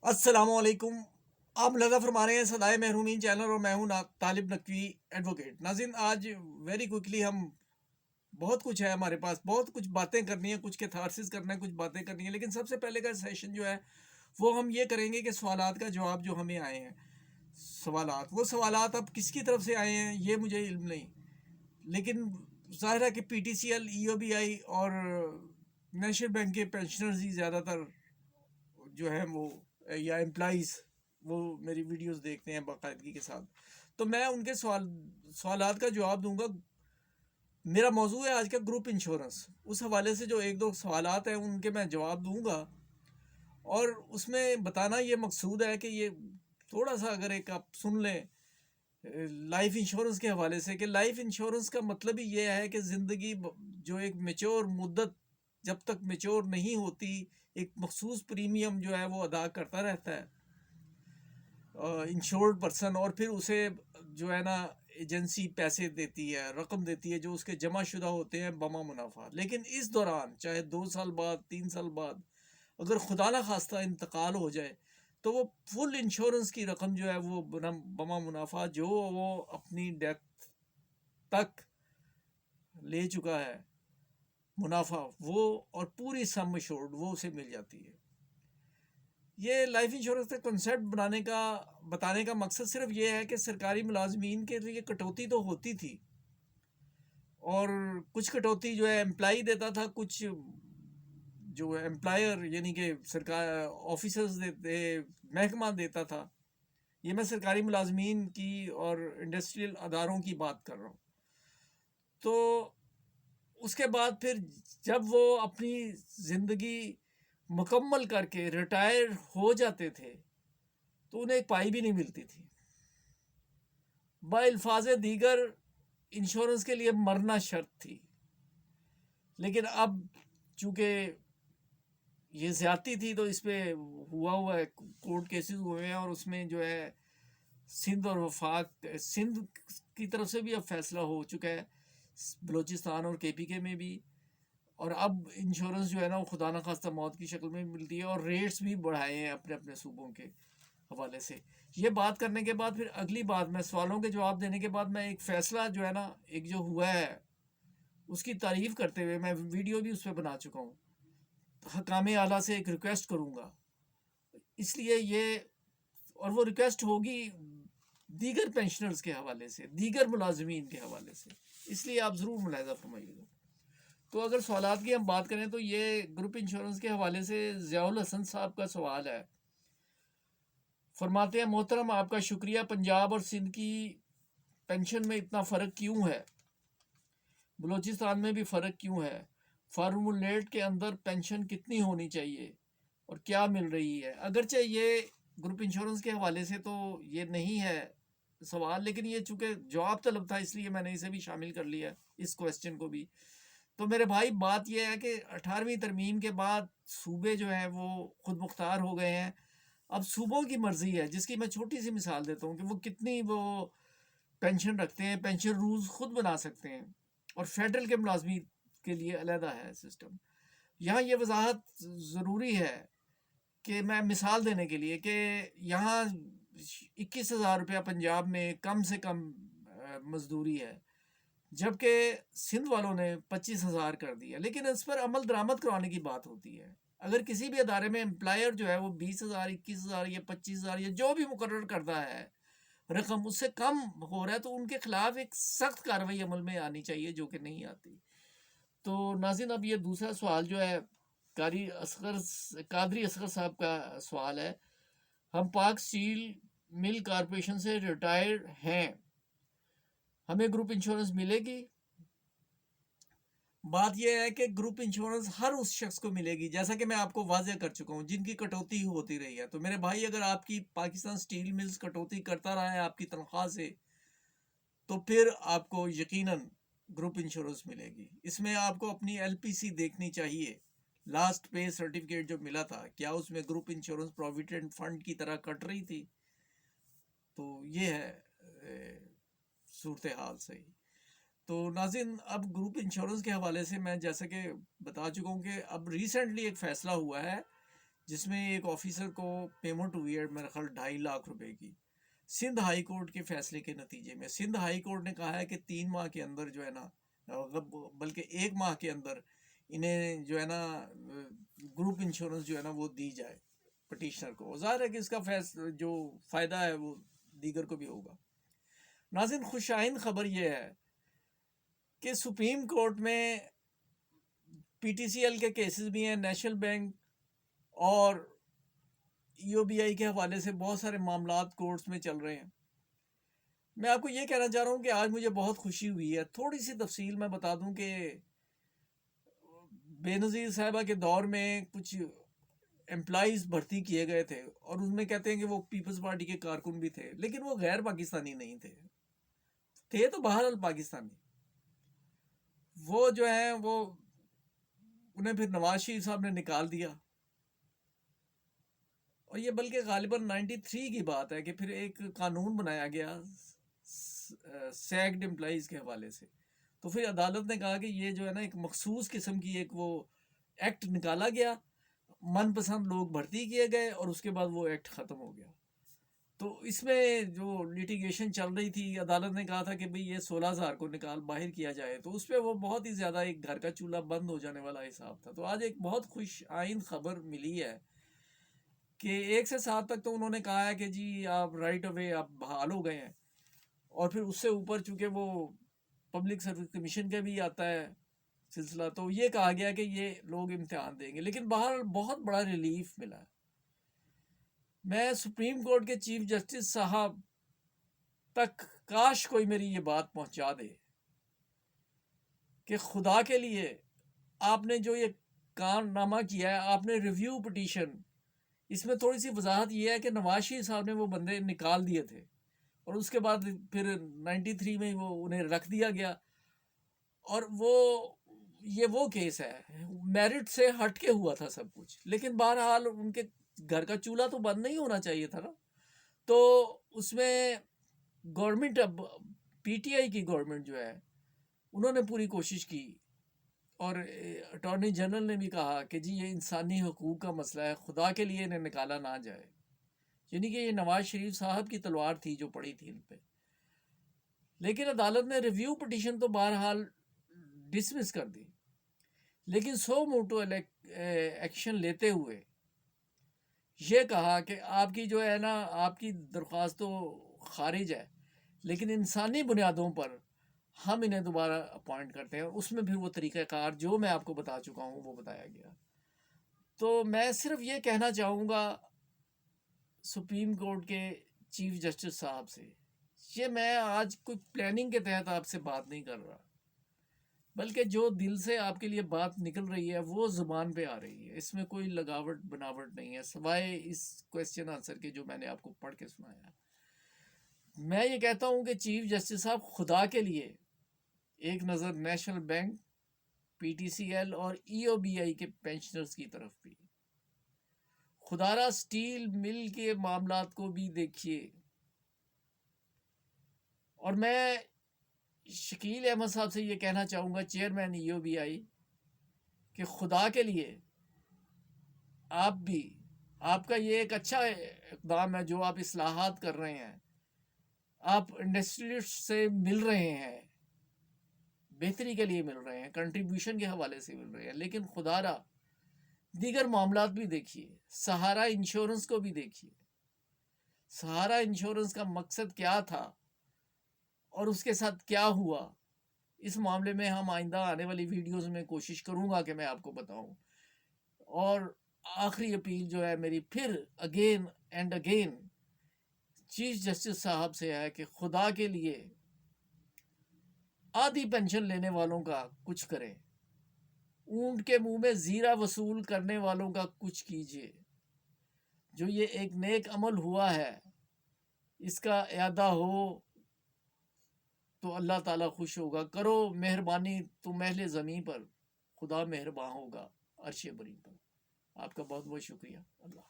السلام علیکم. آپ ملاحظہ فرما رہے ہیں صدائے محرومین چینل اور میں ہوں طالب نقوی ایڈوکیٹ. ناظرین, آج ویری کوئکلی ہم بہت کچھ ہے ہمارے پاس, بہت کچھ باتیں کرنی ہیں, کچھ کیتھارسس کرنا ہے, کچھ باتیں کرنی ہیں, لیکن سب سے پہلے کا سیشن جو ہے وہ ہم یہ کریں گے کہ سوالات کا جواب جو ہمیں آئے ہیں, وہ سوالات اب کس کی طرف سے آئے ہیں یہ مجھے علم نہیں, لیکن ظاہر ہے کہ پی ٹی سی ایل, ای او بی آئی اور نیشنل بینک کے پینشنرز ہی زیادہ تر جو ہے وہ, یا امپلائیز, وہ میری ویڈیوز دیکھتے ہیں باقاعدگی کے ساتھ. تو میں ان کے سوالات کا جواب دوں گا. میرا موضوع ہے آج کا گروپ انشورنس. اس حوالے سے جو ایک دو سوالات ہیں ان کے میں جواب دوں گا, اور اس میں بتانا یہ مقصود ہے کہ یہ تھوڑا سا اگر ایک آپ سن لیں لائف انشورنس کے حوالے سے, کہ لائف انشورنس کا مطلب ہی یہ ہے کہ زندگی جو ایک میچور مدت جب تک میچور نہیں ہوتی ایک مخصوص پریمیم جو ہے وہ ادا کرتا رہتا ہے انشورڈ پرسن, اور پھر اسے جو ہے نا ایجنسی پیسے دیتی ہے, رقم دیتی ہے جو اس کے جمع شدہ ہوتے ہیں بما منافع. لیکن اس دوران چاہے 2 سال بعد 3 سال بعد اگر خدا نہ خواستہ انتقال ہو جائے تو وہ فل انشورنس کی رقم جو ہے وہ بما منافع جو وہ اپنی ڈیتھ تک لے چکا ہے منافع, وہ اور پوری سم ایشورڈ وہ اسے مل جاتی ہے. یہ لائف انشورنس کا کنسیپٹ بتانے کا مقصد صرف یہ ہے کہ سرکاری ملازمین کے لیے کٹوتی تو ہوتی تھی, اور کچھ کٹوتی جو ہے امپلائی دیتا تھا, کچھ جو امپلائر یعنی کہ سرکار آفیسرز دیتے, محکمہ دیتا تھا. یہ میں سرکاری ملازمین کی اور انڈسٹریل اداروں کی بات کر رہا ہوں. تو اس کے بعد پھر جب وہ اپنی زندگی مکمل کر کے ریٹائر ہو جاتے تھے تو انہیں ایک پائی بھی نہیں ملتی تھی. بالفاظ دیگر انشورنس کے لیے مرنا شرط تھی, لیکن اب چونکہ یہ زیادتی تھی تو اس پہ ہوا ہے, کورٹ کیسز ہوئے ہیں, اور اس میں جو ہے سندھ اور وفاق, سندھ کی طرف سے بھی اب فیصلہ ہو چکا ہے, بلوچستان اور کے پی کے میں بھی, اور اب انشورنس جو ہے نا وہ خدا نخواستہ موت کی شکل میں ملتی ہے, اور ریٹس بھی بڑھائے ہیں اپنے اپنے صوبوں کے حوالے سے. یہ بات کرنے کے بعد پھر اگلی بات, میں سوالوں کے جواب دینے کے بعد میں ایک فیصلہ جو ہے نا ایک جو ہوا ہے اس کی تعریف کرتے ہوئے میں ویڈیو بھی اس پہ بنا چکا ہوں, حکام اعلیٰ سے ایک ریکویسٹ کروں گا. اس لیے یہ, اور وہ ریکویسٹ ہوگی دیگر پینشنرز کے حوالے سے, دیگر ملازمین کے حوالے سے, اس لیے آپ ضرور ملاحظہ فرمائیے گا. تو اگر سوالات کی ہم بات کریں تو یہ گروپ انشورنس کے حوالے سے ضیاء الحسن صاحب کا سوال ہے. فرماتے ہیں محترم آپ کا شکریہ, پنجاب اور سندھ کی پینشن میں اتنا فرق کیوں ہے, بلوچستان میں بھی فرق کیوں ہے, فارمولیٹ کے اندر پینشن کتنی ہونی چاہیے اور کیا مل رہی ہے. اگرچہ یہ گروپ انشورنس کے حوالے سے تو یہ نہیں ہے سوال, لیکن یہ چونکہ جواب طلب تھا اس لیے میں نے اسے بھی شامل کر لیا اس کویسچن کو بھی. تو میرے بھائی بات یہ ہے کہ 18ویں ترمیم کے بعد صوبے جو ہیں وہ خود مختار ہو گئے ہیں. اب صوبوں کی مرضی ہے, جس کی میں چھوٹی سی مثال دیتا ہوں کہ وہ کتنی وہ پینشن رکھتے ہیں, پینشن رولز خود بنا سکتے ہیں, اور فیڈرل کے ملازمین کے لیے علیحدہ ہے سسٹم. یہاں یہ وضاحت ضروری ہے کہ میں مثال دینے کے لیے کہ یہاں 21,000 روپیہ پنجاب میں کم سے کم مزدوری ہے, جبکہ سندھ والوں نے 25,000 کر دیا, لیکن اس پر عمل درآمد کرانے کی بات ہوتی ہے. اگر کسی بھی ادارے میں امپلائر جو ہے وہ 20,000 21,000 یا 25,000 یا جو بھی مقرر کرتا ہے رقم اس سے کم ہو رہا ہے تو ان کے خلاف ایک سخت کارروائی عمل میں آنی چاہیے, جو کہ نہیں آتی. تو ناظرین اب یہ دوسرا سوال جو ہے قادری اصغر صاحب کا سوال ہے. ہم پاک اسٹیل مل کارپوریشن سے ریٹائر ہیں, ہمیں گروپ انشورنس ملے گی؟ بات یہ ہے کہ گروپ انشورنس ہر اس شخص کو ملے گی, جیسا کہ میں آپ کو واضح کر چکا ہوں, جن کی کٹوتی ہوتی رہی ہے. تو میرے بھائی اگر آپ کی پاکستان اسٹیل ملز کٹوتی کرتا رہا ہے آپ کی تنخواہ سے, تو پھر آپ کو یقیناً گروپ انشورنس ملے گی. اس میں آپ کو اپنی ایل پی سی دیکھنی چاہیے, لاسٹ پے سرٹیفکیٹ جو ملا تھا کیا اس میں گروپ انشورنس پروویڈنٹ فنڈ کی طرح کٹ رہی تھی. تو یہ ہے صورتحال صحیح. تو ناظرین اب گروپ انشورنس کے حوالے سے میں جیسا کہ بتا چکا ہوں کہ اب ریسنٹلی ایک فیصلہ ہوا ہے جس میں ایک آفیسر کو پیمنٹ ہوئی ہے میرا خیال 2.5 لاکھ روپے کی، سندھ ہائی کورٹ کے فیصلے کے نتیجے میں۔ سندھ ہائی کورٹ نے کہا ہے کہ 3 ماہ کے اندر جو ہے نا، بلکہ 1 ماہ کے اندر انہیں جو ہے نا گروپ انشورنس جو ہے نا وہ دی جائے پٹیشنر کو۔ ظاہر ہے کہ اس کا جو فائدہ ہے وہ دیگر کو بھی ہوگا۔ ناظرین، خوش آئند خبر یہ ہے کہ سپریم کورٹ میں پی ٹی سی ایل کے کیسز بھی ہیں، نیشنل بینک اور ای او بی آئی کے حوالے سے بہت سارے معاملات کورٹس میں چل رہے ہیں۔ میں آپ کو یہ کہنا چاہ رہا ہوں کہ آج مجھے بہت خوشی ہوئی ہے۔ تھوڑی سی تفصیل میں بتا دوں کہ بے نظیر صاحبہ کے دور میں کچھ امپلائیز بھرتی کیے گئے تھے، اور اس میں کہتے ہیں کہ وہ پیپلز پارٹی کے کارکن بھی تھے، لیکن وہ غیر پاکستانی نہیں تھے تو بہرحال پاکستانی۔ وہ جو ہیں وہ انہیں پھر نواز شریف صاحب نے نکال دیا، اور یہ بلکہ غالباً 93 کی بات ہے کہ پھر ایک قانون بنایا گیا سیگڈ امپلائیز کے حوالے سے۔ تو پھر عدالت نے کہا کہ یہ جو ہے نا ایک مخصوص قسم کی ایک وہ ایکٹ نکالا گیا، من پسند لوگ بھرتی کیے گئے، اور اس کے بعد وہ ایکٹ ختم ہو گیا۔ تو اس میں جو لیٹیگیشن چل رہی تھی، عدالت نے کہا تھا کہ بھئی یہ 16,000 کو نکال باہر کیا جائے، تو اس پہ وہ بہت ہی زیادہ ایک گھر کا چولہا بند ہو جانے والا حساب تھا۔ تو آج ایک بہت خوش آئند خبر ملی ہے کہ 1 سے 7 تک تو انہوں نے کہا ہے کہ جی آپ رائٹ اوے آپ بحال ہو گئے ہیں، اور پھر اس سے اوپر چونکہ وہ پبلک سروس کمیشن کا بھی آتا ہے سلسلہ، تو یہ کہا گیا کہ یہ لوگ امتحان دیں گے، لیکن باہر بہت بڑا ریلیف ملا ہے۔ میں سپریم کورٹ کے چیف جسٹس صاحب تک کاش کوئی میری یہ بات پہنچا دے کہ خدا کے لیے آپ نے جو یہ کارنامہ کیا ہے، آپ نے ریویو پٹیشن، اس میں تھوڑی سی وضاحت یہ ہے کہ نواز شریف صاحب نے وہ بندے نکال دیے تھے، اور اس کے بعد پھر 93 میں وہ انہیں رکھ دیا گیا، اور وہ کیس ہے میرٹ سے ہٹ کے ہوا تھا سب کچھ، لیکن بہرحال ان کے گھر کا چولہا تو بند نہیں ہونا چاہیے تھا نا۔ تو اس میں گورنمنٹ، اب پی ٹی آئی کی گورنمنٹ جو ہے انہوں نے پوری کوشش کی، اور اٹارنی جنرل نے بھی کہا کہ جی یہ انسانی حقوق کا مسئلہ ہے، خدا کے لیے انہیں نکالا نہ جائے، یعنی کہ یہ نواز شریف صاحب کی تلوار تھی جو پڑی تھی ان پہ۔ لیکن عدالت نے ریویو پٹیشن تو بہرحال ڈسمس کر دی، لیکن سو موٹو ایکشن لیتے ہوئے یہ کہا کہ آپ کی جو ہے نا آپ کی درخواست تو خارج ہے، لیکن انسانی بنیادوں پر ہم انہیں دوبارہ اپوائنٹ کرتے ہیں، اور اس میں پھر وہ طریقہ کار جو میں آپ کو بتا چکا ہوں وہ بتایا گیا۔ تو میں صرف یہ کہنا چاہوں گا سپریم کورٹ کے چیف جسٹس صاحب سے، یہ میں آج کوئی پلاننگ کے تحت آپ سے بات نہیں کر رہا، بلکہ جو دل سے آپ کے لیے بات نکل رہی ہے وہ زبان پہ آ رہی ہے، اس میں کوئی لگاوٹ بناوٹ نہیں ہے سوائے اس کویسچن آنسر کے جو میں نے آپ کو پڑھ کے سنایا۔ میں یہ کہتا ہوں کہ چیف جسٹس صاحب خدا کے لیے ایک نظر national bank, P T C L اور ای او بی آئی کے پینشنرز کی طرف بھی، خدارہ سٹیل مل کے معاملات کو بھی دیکھیے۔ اور میں شکیل احمد صاحب سے یہ کہنا چاہوں گا، چیئرمین ای او بی آئی، کہ خدا کے لیے آپ بھی، آپ کا یہ ایک اچھا اقدام ہے جو آپ اصلاحات کر رہے ہیں، آپ انڈسٹریلسٹ سے مل رہے ہیں، بہتری کے لیے مل رہے ہیں، کنٹریبیوشن کے حوالے سے مل رہے ہیں، لیکن خدا را دیگر معاملات بھی دیکھیے، سہارا انشورنس کو بھی دیکھیے۔ سہارا انشورنس کا مقصد کیا تھا اور اس کے ساتھ کیا ہوا، اس معاملے میں ہم آئندہ آنے والی ویڈیوز میں کوشش کروں گا کہ میں آپ کو بتاؤں۔ اور آخری اپیل جو ہے میری پھر again and again chief justice صاحب سے ہے کہ خدا کے لیے آدھی پینشن لینے والوں کا کچھ کریں، اونٹ کے منہ میں زیرہ وصول کرنے والوں کا کچھ کیجیے۔ جو یہ ایک نیک عمل ہوا ہے اس کا اعادہ ہو تو اللہ تعالیٰ خوش ہوگا۔ کرو مہربانی تم اہل زمین پر، خدا مہرباں ہوگا عرش بری پر۔ آپ کا بہت بہت شکریہ۔ اللہ